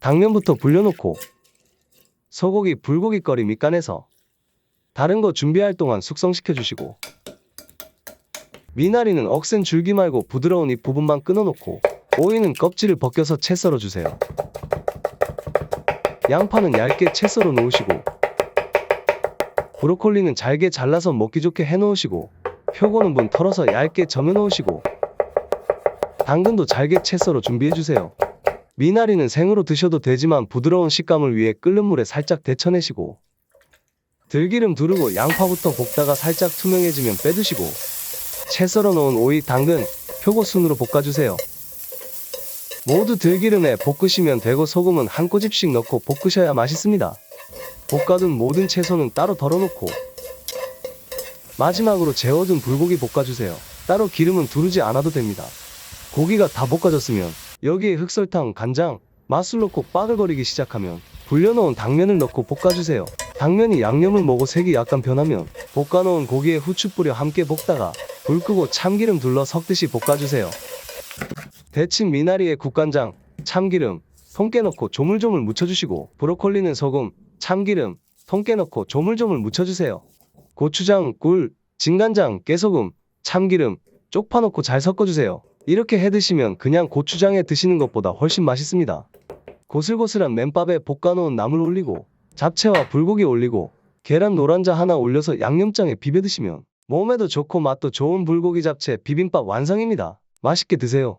당면부터 불려놓고 소고기, 불고기거리 밑간해서 다른 거 준비할 동안 숙성시켜주시고, 미나리는 억센 줄기 말고 부드러운 잎 부분만 끊어놓고, 오이는 껍질을 벗겨서 채 썰어주세요. 양파는 얇게 채 썰어 놓으시고, 브로콜리는 잘게 잘라서 먹기 좋게 해놓으시고, 표고는 분 털어서 얇게 저며 놓으시고, 당근도 잘게 채 썰어 준비해주세요. 미나리는 생으로 드셔도 되지만 부드러운 식감을 위해 끓는 물에 살짝 데쳐내시고, 들기름 두르고 양파부터 볶다가 살짝 투명해지면 빼두시고, 채 썰어 놓은 오이, 당근, 표고 순으로 볶아주세요. 모두 들기름에 볶으시면 되고 소금은 한 꼬집씩 넣고 볶으셔야 맛있습니다. 볶아둔 모든 채소는 따로 덜어놓고 마지막으로 재워둔 불고기 볶아주세요. 따로 기름은 두르지 않아도 됩니다. 고기가 다 볶아졌으면 여기에 흑설탕, 간장, 맛술 넣고 빠글거리기 시작하면 불려놓은 당면을 넣고 볶아주세요. 당면이 양념을 먹고 색이 약간 변하면 볶아놓은 고기에 후추 뿌려 함께 볶다가 불 끄고 참기름 둘러 섞듯이 볶아주세요. 데친 미나리에 국간장, 참기름, 통깨 넣고 조물조물 묻혀주시고, 브로콜리는 소금, 참기름, 통깨 넣고 조물조물 묻혀주세요. 고추장, 꿀, 진간장, 깨소금, 참기름, 쪽파 넣고 잘 섞어주세요. 이렇게 해드시면 그냥 고추장에 드시는 것보다 훨씬 맛있습니다. 고슬고슬한 맨밥에 볶아놓은 나물 올리고, 잡채와 불고기 올리고, 계란 노른자 하나 올려서 양념장에 비벼 드시면 몸에도 좋고 맛도 좋은 불고기 잡채 비빔밥 완성입니다. 맛있게 드세요.